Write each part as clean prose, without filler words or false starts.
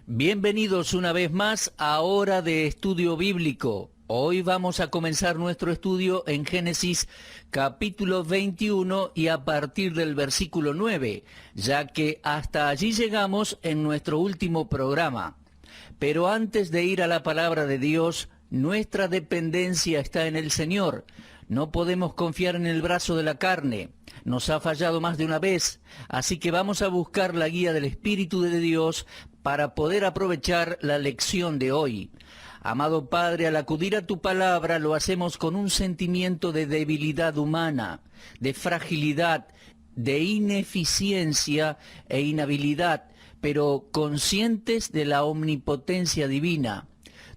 Bienvenidos una vez más a Hora de Estudio Bíblico. Hoy vamos a comenzar nuestro estudio en Génesis capítulo 21 y a partir del versículo 9, ya que hasta allí llegamos en nuestro último programa. Pero antes de ir a la palabra de Dios, nuestra dependencia está en el Señor. No podemos confiar en el brazo de la carne. Nos ha fallado más de una vez, así que vamos a buscar la guía del Espíritu de Dios para poder aprovechar la lección de hoy. Amado Padre, al acudir a tu palabra lo hacemos con un sentimiento de debilidad humana, de fragilidad, de ineficiencia e inhabilidad, pero conscientes de la omnipotencia divina.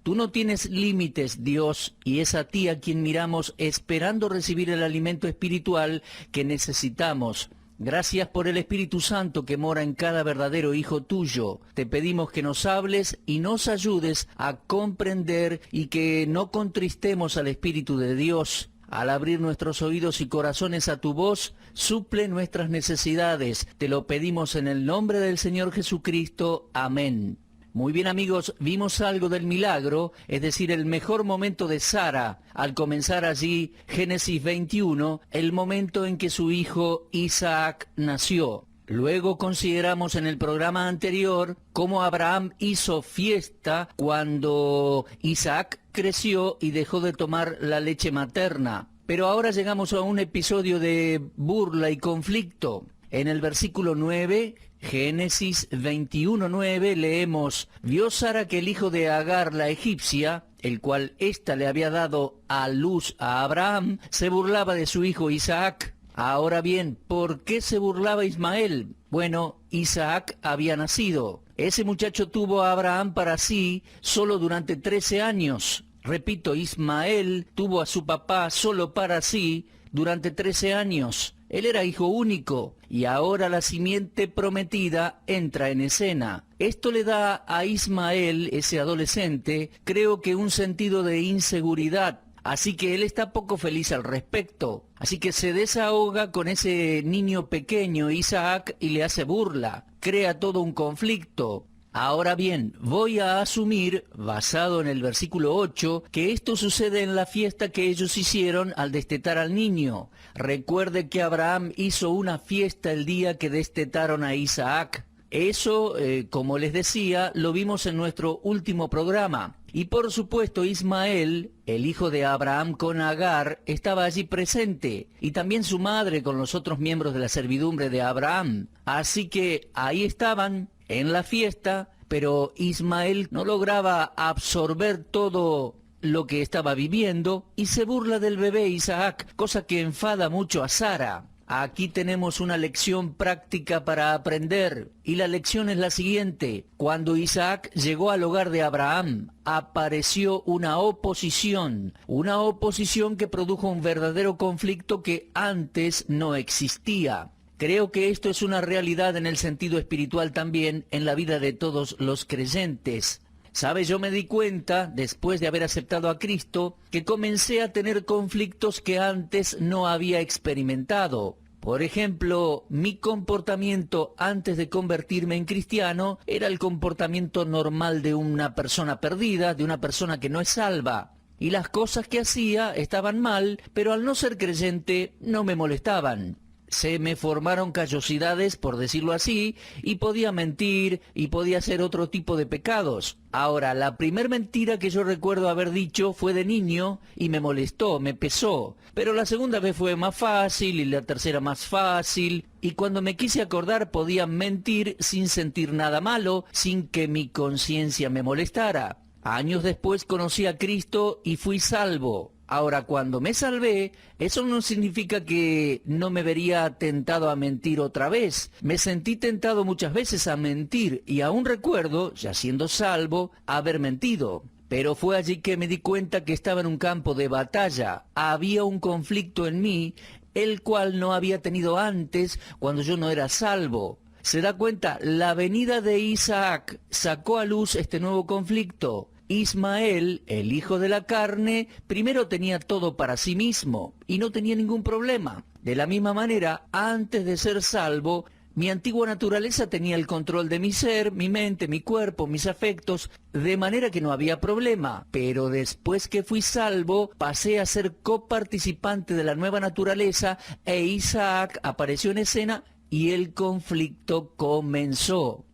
Tú no tienes límites, Dios, y es a ti a quien miramos esperando recibir el alimento espiritual que necesitamos. Gracias por el Espíritu Santo que mora en cada verdadero hijo tuyo. Te pedimos que nos hables y nos ayudes a comprender y que no contristemos al Espíritu de Dios. Al abrir nuestros oídos y corazones a tu voz, suple nuestras necesidades. Te lo pedimos en el nombre del Señor Jesucristo. Amén. Muy bien, amigos, vimos algo del milagro, es decir, el mejor momento de Sara, al comenzar allí Génesis 21, el momento en que su hijo Isaac nació. Luego consideramos en el programa anterior cómo Abraham hizo fiesta cuando Isaac creció y dejó de tomar la leche materna. Pero ahora llegamos a un episodio de burla y conflicto. En el versículo 9, Génesis 21:9, leemos: Vio Sara que el hijo de Agar la egipcia, el cual ésta le había dado a luz a Abraham, se burlaba de su hijo Isaac. Ahora bien, ¿por qué se burlaba Ismael? Bueno, Isaac había nacido. Ese muchacho tuvo a Abraham para sí solo durante 13 años. Repito, Ismael tuvo a su papá solo para sí durante 13 años. Él era hijo único y ahora la simiente prometida entra en escena. Esto le da a Ismael, ese adolescente, creo que un sentido de inseguridad. Así que él está poco feliz al respecto. Así que se desahoga con ese niño pequeño, Isaac, y le hace burla. Crea todo un conflicto. Ahora bien, voy a asumir, basado en el versículo 8, que esto sucede en la fiesta que ellos hicieron al destetar al niño. Recuerde que Abraham hizo una fiesta el día que destetaron a Isaac. Eso, como les decía, lo vimos en nuestro último programa. Y por supuesto Ismael, el hijo de Abraham con Agar, estaba allí presente, y también su madre con los otros miembros de la servidumbre de Abraham. Así que ahí estaban, en la fiesta, pero Ismael no lograba absorber todo lo que estaba viviendo y se burla del bebé Isaac, cosa que enfada mucho a Sara. Aquí tenemos una lección práctica para aprender, y la lección es la siguiente. Cuando Isaac llegó al hogar de Abraham, apareció una oposición que produjo un verdadero conflicto que antes no existía. Creo que esto es una realidad en el sentido espiritual también en la vida de todos los creyentes. ¿Sabe? Yo me di cuenta, después de haber aceptado a Cristo, que comencé a tener conflictos que antes no había experimentado. Por ejemplo, mi comportamiento antes de convertirme en cristiano era el comportamiento normal de una persona perdida, de una persona que no es salva. Y las cosas que hacía estaban mal, pero al no ser creyente no me molestaban. Se me formaron callosidades, por decirlo así, y podía mentir y podía hacer otro tipo de pecados. Ahora, la primer mentira que yo recuerdo haber dicho fue de niño y me molestó, me pesó. Pero la segunda vez fue más fácil y la tercera más fácil. Y cuando me quise acordar podía mentir sin sentir nada malo, sin que mi conciencia me molestara. Años después conocí a Cristo y fui salvo. Ahora, cuando me salvé, eso no significa que no me vería tentado a mentir otra vez. Me sentí tentado muchas veces a mentir y aún recuerdo, ya siendo salvo, haber mentido. Pero fue allí que me di cuenta que estaba en un campo de batalla. Había un conflicto en mí, el cual no había tenido antes cuando yo no era salvo. ¿Se da cuenta? La venida de Isaac sacó a luz este nuevo conflicto. Ismael, el hijo de la carne, primero tenía todo para sí mismo y no tenía ningún problema. De la misma manera, antes de ser salvo, Mi antigua naturaleza tenía el control de mi ser, mi mente, mi cuerpo, mis afectos, de manera que no había problema. Pero después que fui salvo, pasé a ser coparticipante de la nueva naturaleza e Isaac apareció en escena y el conflicto comenzó.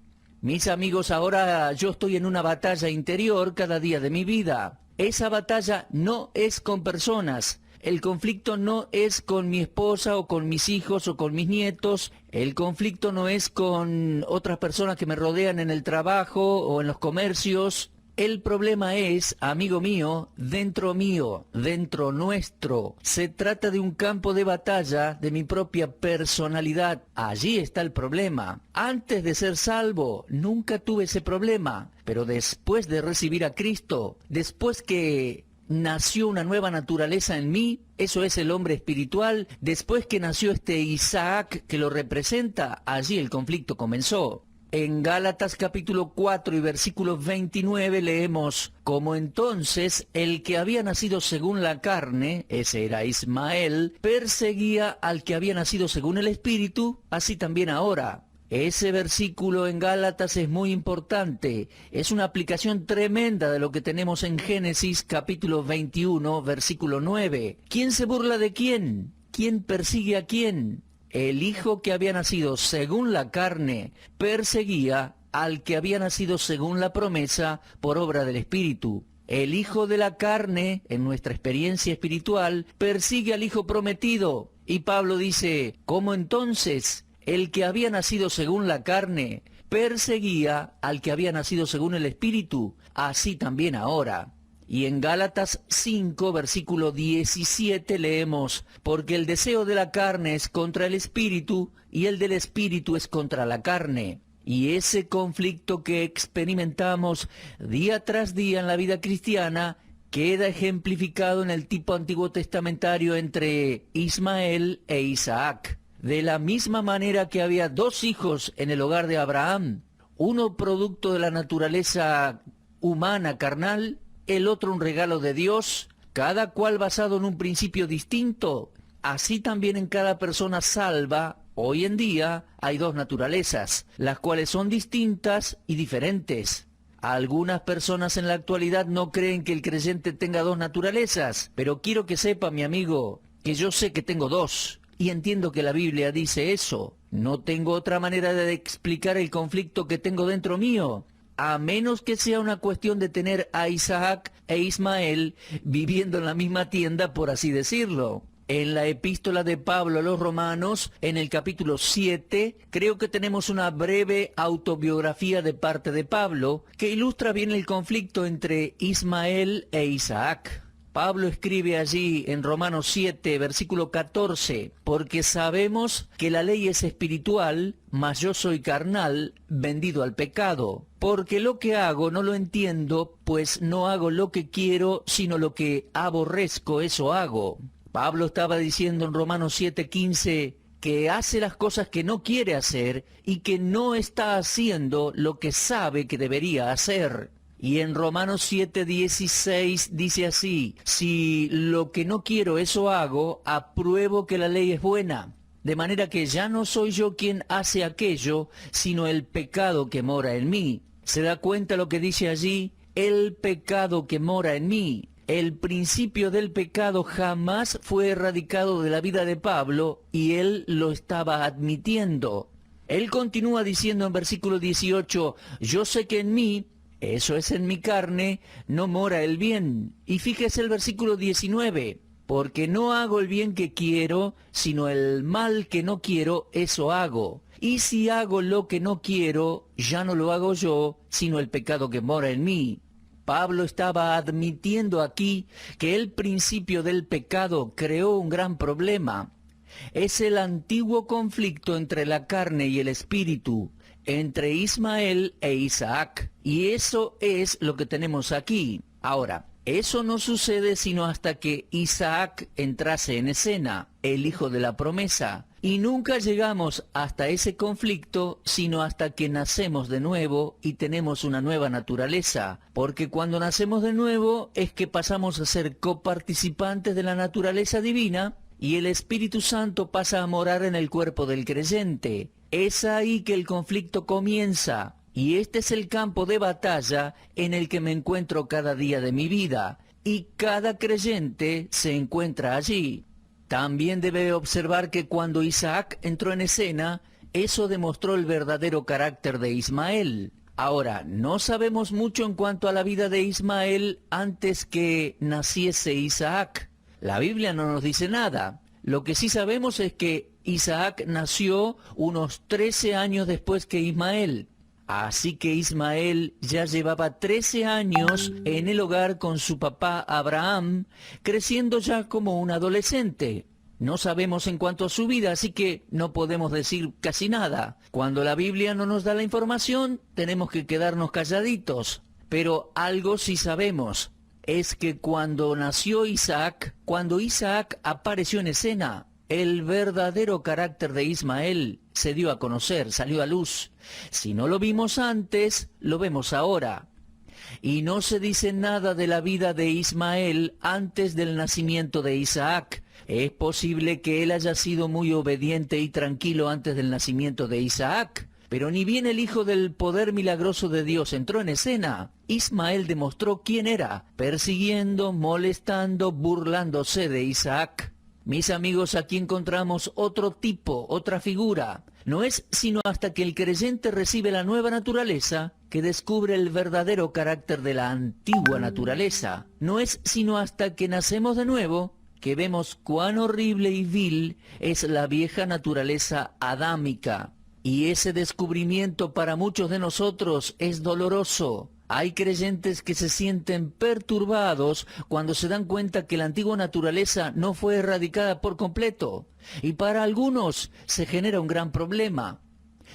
Mis amigos, ahora yo estoy en una batalla interior cada día de mi vida. Esa batalla no es con personas. El conflicto no es con mi esposa o con mis hijos o con mis nietos. El conflicto no es con otras personas que me rodean en el trabajo o en los comercios. El problema es, amigo mío, dentro nuestro. Se trata de un campo de batalla de mi propia personalidad. Allí está el problema. Antes de ser salvo, nunca tuve ese problema. Pero después de recibir a Cristo, después que nació una nueva naturaleza en mí, eso es el hombre espiritual, después que nació este Isaac que lo representa, allí el conflicto comenzó. En Gálatas capítulo 4 y versículo 29 leemos: como entonces el que había nacido según la carne, ese era Ismael, perseguía al que había nacido según el Espíritu, así también ahora. Ese versículo en Gálatas es muy importante, es una aplicación tremenda de lo que tenemos en Génesis capítulo 21, versículo 9. ¿Quién se burla de quién? ¿Quién persigue a quién? El hijo que había nacido según la carne perseguía al que había nacido según la promesa por obra del Espíritu. El hijo de la carne, en nuestra experiencia espiritual, persigue al hijo prometido. Y Pablo dice: ¿cómo entonces el que había nacido según la carne perseguía al que había nacido según el Espíritu? Así también ahora. Y en Gálatas 5, versículo 17 leemos: porque el deseo de la carne es contra el Espíritu, y el del Espíritu es contra la carne. Y ese conflicto que experimentamos día tras día en la vida cristiana queda ejemplificado en el tipo antiguo testamentario entre Ismael e Isaac. De la misma manera que había dos hijos en el hogar de Abraham, uno producto de la naturaleza humana carnal, el otro un regalo de Dios, cada cual basado en un principio distinto, así también en cada persona salva, hoy en día, hay dos naturalezas, las cuales son distintas y diferentes. Algunas personas en la actualidad no creen que el creyente tenga dos naturalezas, pero quiero que sepa, mi amigo, que yo sé que tengo dos. Y entiendo que la Biblia dice eso. No tengo otra manera de explicar el conflicto que tengo dentro mío, a menos que sea una cuestión de tener a Isaac e Ismael viviendo en la misma tienda, por así decirlo. En la epístola de Pablo a los Romanos, en el capítulo 7, creo que tenemos una breve autobiografía de parte de Pablo que ilustra bien el conflicto entre Ismael e Isaac. Pablo escribe allí en Romanos 7, versículo 14, porque sabemos que la ley es espiritual, mas yo soy carnal, vendido al pecado. Porque lo que hago no lo entiendo, pues no hago lo que quiero, sino lo que aborrezco, eso hago. Pablo estaba diciendo en Romanos 7:15 que hace las cosas que no quiere hacer y que no está haciendo lo que sabe que debería hacer. Y en Romanos 7:16 dice así: si lo que no quiero eso hago, apruebo que la ley es buena. De manera que ya no soy yo quien hace aquello, sino el pecado que mora en mí. ¿Se da cuenta lo que dice allí? El pecado que mora en mí. El principio del pecado jamás fue erradicado de la vida de Pablo y él lo estaba admitiendo. Él continúa diciendo en versículo 18: yo sé que en mí, eso es en mi carne, no mora el bien. Y fíjese el versículo 19, porque no hago el bien que quiero, sino el mal que no quiero, eso hago. Y si hago lo que no quiero, ya no lo hago yo, sino el pecado que mora en mí. Pablo estaba admitiendo aquí que el principio del pecado creó un gran problema. Es el antiguo conflicto entre la carne y el espíritu, entre Ismael e Isaac. Y eso es lo que tenemos aquí. Ahora, eso no sucede sino hasta que Isaac entrase en escena, el hijo de la promesa. Y nunca llegamos hasta ese conflicto sino hasta que nacemos de nuevo y tenemos una nueva naturaleza. Porque cuando nacemos de nuevo es que pasamos a ser coparticipantes de la naturaleza divina y el Espíritu Santo pasa a morar en el cuerpo del creyente. Es ahí que el conflicto comienza, y este es el campo de batalla en el que me encuentro cada día de mi vida, y cada creyente se encuentra allí. También debe observar que cuando Isaac entró en escena, eso demostró el verdadero carácter de Ismael. Ahora, no sabemos mucho en cuanto a la vida de Ismael antes que naciese Isaac. La Biblia no nos dice nada. Lo que sí sabemos es que Isaac nació unos 13 años después que Ismael. Así que Ismael ya llevaba 13 años en el hogar con su papá Abraham, creciendo ya como un adolescente. No sabemos en cuanto a su vida, así que no podemos decir casi nada. Cuando la Biblia no nos da la información, tenemos que quedarnos calladitos. Pero algo sí sabemos, es que cuando nació Isaac, cuando Isaac apareció en escena, el verdadero carácter de Ismael se dio a conocer, salió a luz. Si no lo vimos antes, lo vemos ahora. Y no se dice nada de la vida de Ismael antes del nacimiento de Isaac. Es posible que él haya sido muy obediente y tranquilo antes del nacimiento de Isaac, pero ni bien el hijo del poder milagroso de Dios entró en escena, Ismael demostró quién era, persiguiendo, molestando, burlándose de Isaac. Mis amigos, aquí encontramos otro tipo, otra figura. No es sino hasta que el creyente recibe la nueva naturaleza que descubre el verdadero carácter de la antigua naturaleza. No es sino hasta que nacemos de nuevo que vemos cuán horrible y vil es la vieja naturaleza adámica. Y ese descubrimiento para muchos de nosotros es doloroso. Hay creyentes que se sienten perturbados cuando se dan cuenta que la antigua naturaleza no fue erradicada por completo. Y para algunos se genera un gran problema.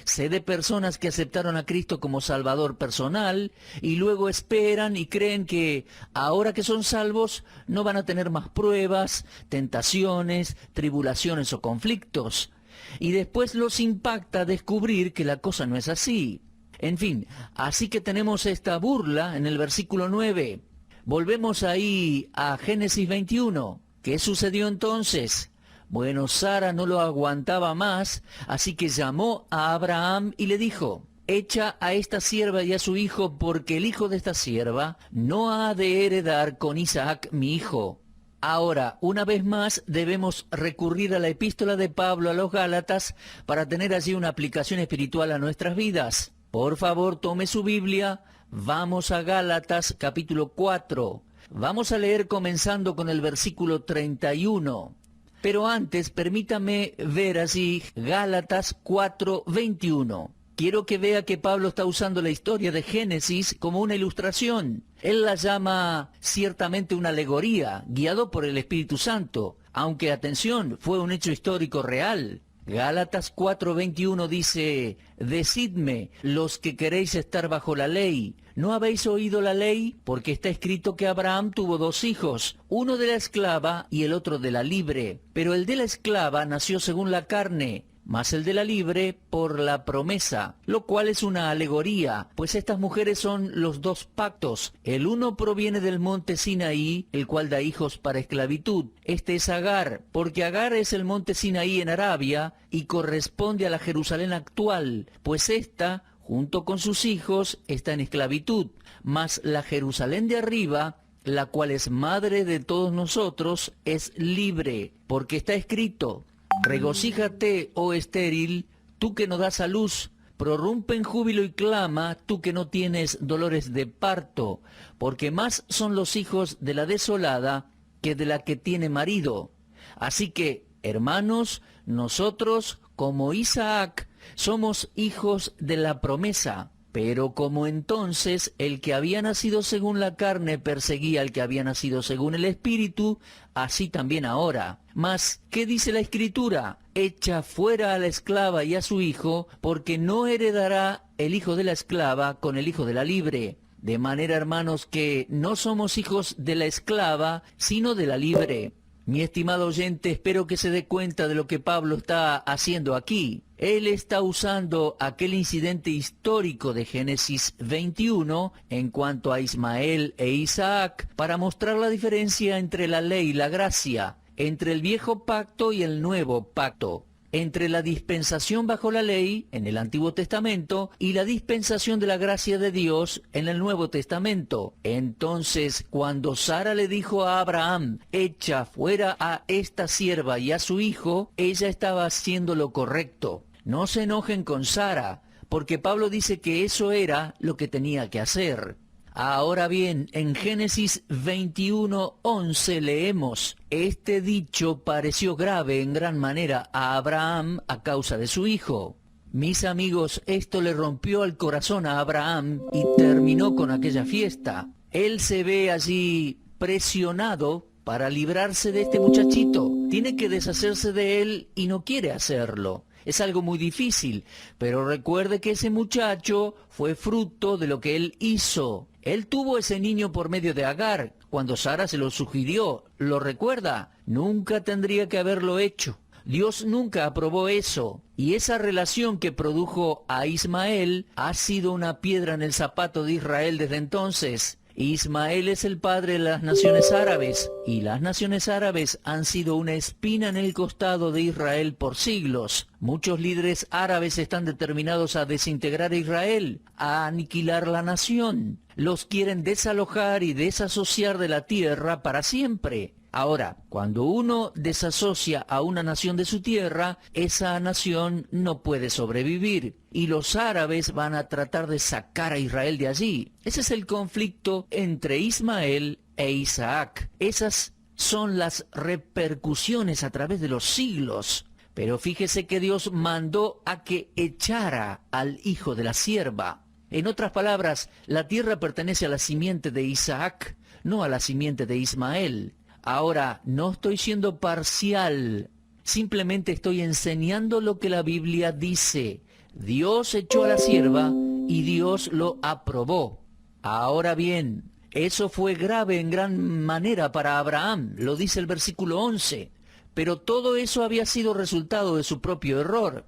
Sé de personas que aceptaron a Cristo como Salvador personal y luego esperan y creen que ahora que son salvos no van a tener más pruebas, tentaciones, tribulaciones o conflictos. Y después los impacta descubrir que la cosa no es así. En fin, así que tenemos esta burla en el versículo 9. Volvemos ahí a Génesis 21. ¿Qué sucedió entonces? Bueno, Sara no lo aguantaba más, así que llamó a Abraham y le dijo: echa a esta sierva y a su hijo, porque el hijo de esta sierva no ha de heredar con Isaac mi hijo. Ahora, una vez más, debemos recurrir a la epístola de Pablo a los Gálatas para tener allí una aplicación espiritual a nuestras vidas. Por favor, tome su Biblia, vamos a Gálatas capítulo 4. Vamos a leer comenzando con el versículo 31. Pero antes, permítame ver allí Gálatas 4:21. Quiero que vea que Pablo está usando la historia de Génesis como una ilustración. Él la llama ciertamente una alegoría, guiado por el Espíritu Santo, aunque, atención, fue un hecho histórico real. Gálatas 4:21 dice: decidme, los que queréis estar bajo la ley, ¿no habéis oído la ley? Porque está escrito que Abraham tuvo 2 hijos, uno de la esclava y el otro de la libre. Pero el de la esclava nació según la carne, mas el de la libre por la promesa, lo cual es una alegoría, pues estas mujeres son los 2 pactos. El uno proviene del monte Sinaí, el cual da hijos para esclavitud. Este es Agar, porque Agar es el monte Sinaí en Arabia y corresponde a la Jerusalén actual, pues ésta, junto con sus hijos, está en esclavitud. Mas la Jerusalén de arriba, la cual es madre de todos nosotros, es libre, porque está escrito: regocíjate, oh estéril, tú que no das a luz, prorrumpe en júbilo y clama, tú que no tienes dolores de parto, porque más son los hijos de la desolada que de la que tiene marido. Así que, hermanos, nosotros, como Isaac, somos hijos de la promesa. Pero como entonces el que había nacido según la carne perseguía al que había nacido según el Espíritu, así también ahora. Mas, ¿qué dice la Escritura? Echa fuera a la esclava y a su hijo, porque no heredará el hijo de la esclava con el hijo de la libre. De manera, hermanos, que no somos hijos de la esclava, sino de la libre. Mi estimado oyente, espero que se dé cuenta de lo que Pablo está haciendo aquí. Él está usando aquel incidente histórico de Génesis 21 en cuanto a Ismael e Isaac para mostrar la diferencia entre la ley y la gracia, entre el viejo pacto y el nuevo pacto. entre la dispensación bajo la ley, en el Antiguo Testamento, y la dispensación de la gracia de Dios en el Nuevo Testamento. Entonces, cuando Sara le dijo a Abraham, echa fuera a esta sierva y a su hijo, ella estaba haciendo lo correcto. No se enojen con Sara, porque Pablo dice que eso era lo que tenía que hacer. Ahora bien, en Génesis 21:11 leemos, este dicho pareció grave en gran manera a Abraham a causa de su hijo. Mis amigos, esto le rompió el corazón a Abraham y terminó con aquella fiesta. Él se ve allí presionado para librarse de este muchachito. Tiene que deshacerse de él y no quiere hacerlo. Es algo muy difícil, pero recuerde que ese muchacho fue fruto de lo que él hizo. Él tuvo ese niño por medio de Agar, cuando Sara se lo sugirió. ¿Lo recuerda? Nunca tendría que haberlo hecho. Dios nunca aprobó eso. Y esa relación que produjo a Ismael ha sido una piedra en el zapato de Israel desde entonces. Ismael es el padre de las naciones árabes, y las naciones árabes han sido una espina en el costado de Israel por siglos. Muchos líderes árabes están determinados a desintegrar a Israel, a aniquilar la nación. Los quieren desalojar y desasociar de la tierra para siempre. Ahora, cuando uno desasocia a una nación de su tierra, esa nación no puede sobrevivir. Y los árabes van a tratar de sacar a Israel de allí. Ese es el conflicto entre Ismael e Isaac. Esas son las repercusiones a través de los siglos. Pero fíjese que Dios mandó a que echara al hijo de la sierva. En otras palabras, la tierra pertenece a la simiente de Isaac, no a la simiente de Ismael. Ahora, no estoy siendo parcial, simplemente estoy enseñando lo que la Biblia dice. Dios echó a la sierva y Dios lo aprobó. Ahora bien, eso fue grave en gran manera para Abraham, lo dice el versículo 11, pero todo eso había sido resultado de su propio error.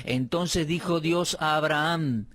Entonces dijo Dios a Abraham,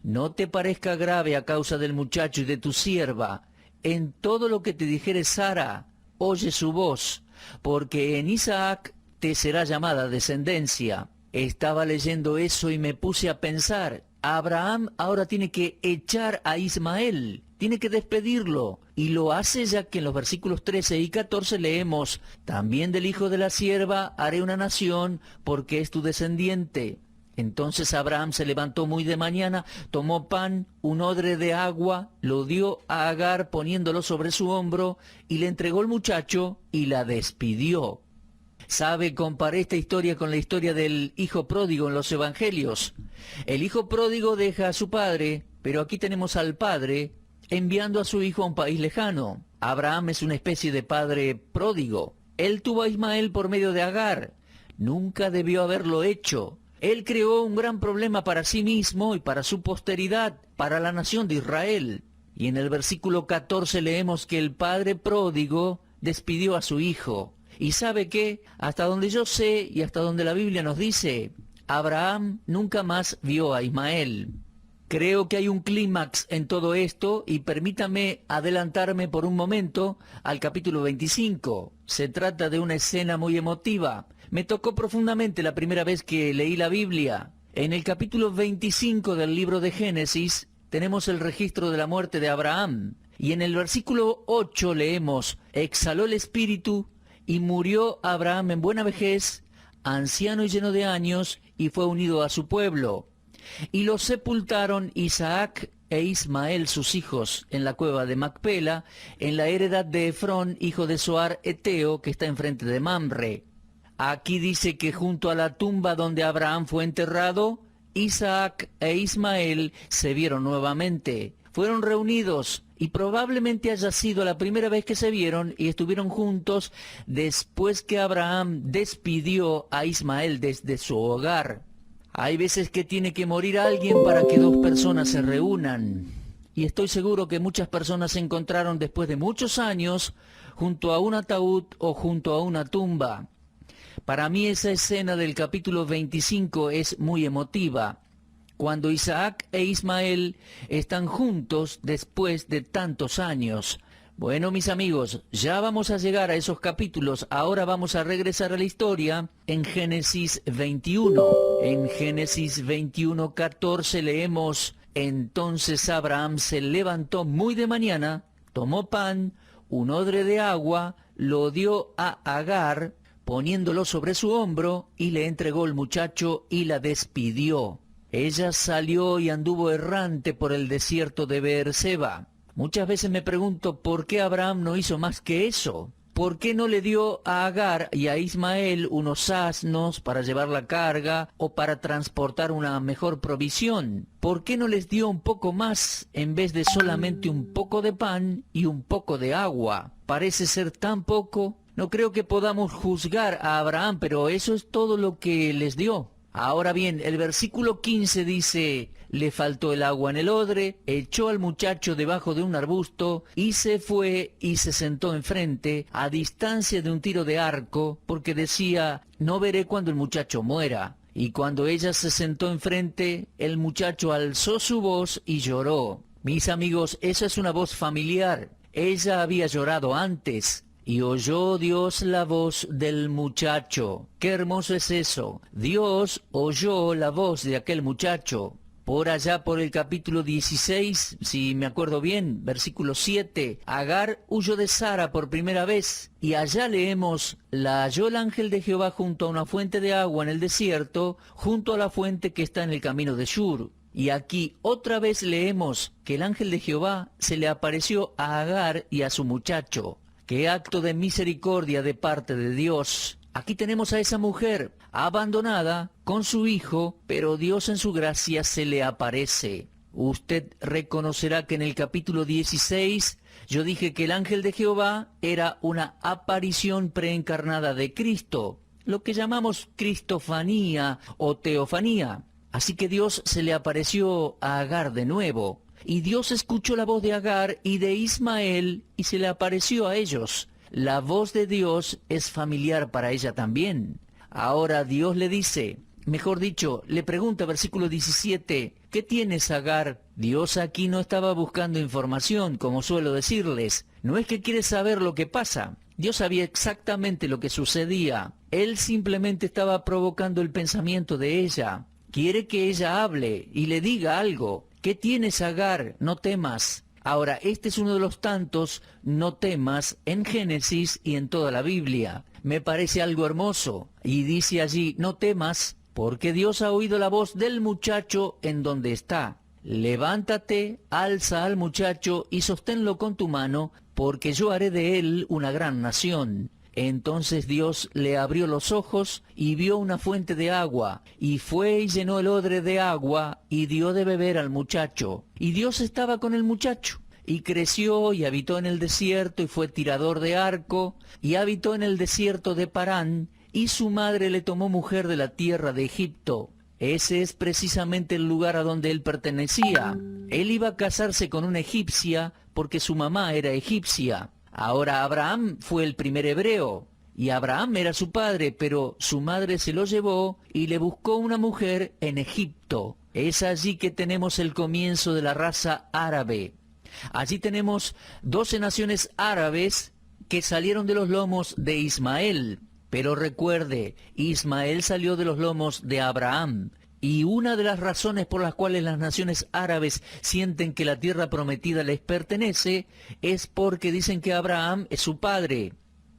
no te parezca grave a causa del muchacho y de tu sierva, en todo lo que te dijere Sara, oye su voz, porque en Isaac te será llamada descendencia. Estaba leyendo eso y me puse a pensar, Abraham ahora tiene que echar a Ismael, tiene que despedirlo, y lo hace ya que en los versículos 13 y 14 leemos, también del hijo de la sierva haré una nación, porque es tu descendiente. Entonces Abraham se levantó muy de mañana, tomó pan, un odre de agua, lo dio a Agar poniéndolo sobre su hombro, y le entregó el muchacho y la despidió. ¿Sabe? Comparé esta historia con la historia del hijo pródigo en los evangelios. El hijo pródigo deja a su padre, pero aquí tenemos al padre enviando a su hijo a un país lejano. Abraham es una especie de padre pródigo. Él tuvo a Ismael por medio de Agar. Nunca debió haberlo hecho. Él creó un gran problema para sí mismo y para su posteridad, para la nación de Israel. Y en el versículo 14 leemos que el padre pródigo despidió a su hijo. ¿Y sabe qué? Hasta donde yo sé y hasta donde la Biblia nos dice, Abraham nunca más vio a Ismael. Creo que hay un clímax en todo esto y permítame adelantarme por un momento al capítulo 25. Se trata de una escena muy emotiva. Me tocó profundamente la primera vez que leí la Biblia. En el capítulo 25 del libro de Génesis tenemos el registro de la muerte de Abraham. Y en el versículo 8 leemos, exhaló el espíritu y murió Abraham en buena vejez, anciano y lleno de años, y fue unido a su pueblo. Y lo sepultaron Isaac e Ismael sus hijos en la cueva de Macpela, en la heredad de Efrón, hijo de Zoar Eteo, que está enfrente de Mamre. Aquí dice que junto a la tumba donde Abraham fue enterrado, Isaac e Ismael se vieron nuevamente. Fueron reunidos y probablemente haya sido la primera vez que se vieron y estuvieron juntos después que Abraham despidió a Ismael desde su hogar. Hay veces que tiene que morir alguien para que dos personas se reúnan. Y estoy seguro que muchas personas se encontraron después de muchos años junto a un ataúd o junto a una tumba. Para mí esa escena del capítulo 25 es muy emotiva, cuando Isaac e Ismael están juntos después de tantos años. Bueno, mis amigos, ya vamos a llegar a esos capítulos. Ahora vamos a regresar a la historia en Génesis 21. En Génesis 21:14 leemos: Entonces Abraham se levantó muy de mañana, tomó pan, un odre de agua, lo dio a Agar, poniéndolo sobre su hombro, y le entregó el muchacho y la despidió. Ella salió y anduvo errante por el desierto de Beerseba. Muchas veces me pregunto por qué Abraham no hizo más que eso. ¿Por qué no le dio a Agar y a Ismael unos asnos para llevar la carga o para transportar una mejor provisión? ¿Por qué no les dio un poco más en vez de solamente un poco de pan y un poco de agua? Parece ser tan poco. No creo que podamos juzgar a Abraham, pero eso es todo lo que les dio. Ahora bien, el versículo 15 dice: le faltó el agua en el odre, echó al muchacho debajo de un arbusto y se fue y se sentó enfrente, a distancia de un tiro de arco, porque decía: no veré cuando el muchacho muera. Y cuando ella se sentó enfrente, el muchacho alzó su voz y lloró. Mis amigos, esa es una voz familiar. Ella había llorado antes. Y oyó Dios la voz del muchacho. ¡Qué hermoso es eso! Dios oyó la voz de aquel muchacho. Por allá por el capítulo 16, si me acuerdo bien, versículo 7, Agar huyó de Sara por primera vez. Y allá leemos: la halló el ángel de Jehová junto a una fuente de agua en el desierto, junto a la fuente que está en el camino de Shur. Y aquí otra vez leemos que el ángel de Jehová se le apareció a Agar y a su muchacho. ¡Qué acto de misericordia de parte de Dios! Aquí tenemos a esa mujer abandonada con su hijo, pero Dios en su gracia se le aparece. Usted reconocerá que en el capítulo 16 yo dije que el ángel de Jehová era una aparición preencarnada de Cristo, lo que llamamos cristofanía o teofanía. Así que Dios se le apareció a Agar de nuevo. Y Dios escuchó la voz de Agar y de Ismael y se le apareció a ellos. La voz de Dios es familiar para ella también. Ahora Dios le dice, mejor dicho, le pregunta, versículo 17, ¿qué tienes, Agar? Dios aquí no estaba buscando información, como suelo decirles. No es que quiere saber lo que pasa. Dios sabía exactamente lo que sucedía. Él simplemente estaba provocando el pensamiento de ella. Quiere que ella hable y le diga algo. ¿Qué tienes, Agar? No temas. Ahora, este es uno de los tantos no temas en Génesis y en toda la Biblia. Me parece algo hermoso. Y dice allí, no temas, porque Dios ha oído la voz del muchacho en donde está. Levántate, alza al muchacho y sosténlo con tu mano, porque yo haré de él una gran nación. Entonces Dios le abrió los ojos y vio una fuente de agua, y fue y llenó el odre de agua y dio de beber al muchacho. Y Dios estaba con el muchacho, y creció y habitó en el desierto y fue tirador de arco, y habitó en el desierto de Parán, y su madre le tomó mujer de la tierra de Egipto. Ese es precisamente el lugar a donde él pertenecía. Él iba a casarse con una egipcia porque su mamá era egipcia. Ahora Abraham fue el primer hebreo, y Abraham era su padre, pero su madre se lo llevó y le buscó una mujer en Egipto. Es allí que tenemos el comienzo de la raza árabe. Allí tenemos 12 naciones árabes que salieron de los lomos de Ismael. Pero recuerde, Ismael salió de los lomos de Abraham. Y una de las razones por las cuales las naciones árabes sienten que la tierra prometida les pertenece es porque dicen que Abraham es su padre.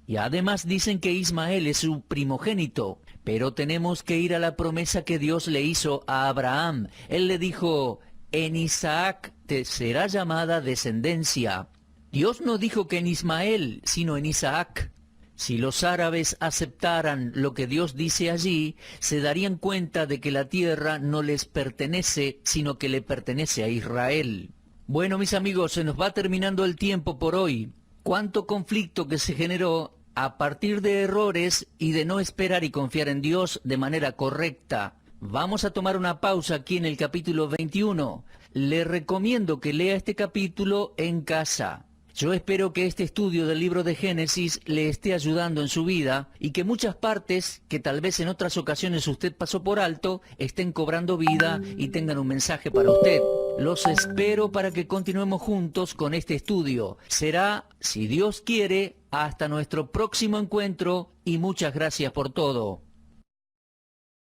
Y además dicen que Ismael es su primogénito. Pero tenemos que ir a la promesa que Dios le hizo a Abraham. Él le dijo, en Isaac te será llamada descendencia. Dios no dijo que en Ismael, sino en Isaac. Si los árabes aceptaran lo que Dios dice allí, se darían cuenta de que la tierra no les pertenece, sino que le pertenece a Israel. Bueno, mis amigos, se nos va terminando el tiempo por hoy. Cuánto conflicto que se generó a partir de errores y de no esperar y confiar en Dios de manera correcta. Vamos a tomar una pausa aquí en el capítulo 21. Le recomiendo que lea este capítulo en casa. Yo espero que este estudio del libro de Génesis le esté ayudando en su vida y que muchas partes, que tal vez en otras ocasiones usted pasó por alto, estén cobrando vida y tengan un mensaje para usted. Los espero para que continuemos juntos con este estudio. Será, si Dios quiere, hasta nuestro próximo encuentro y muchas gracias por todo.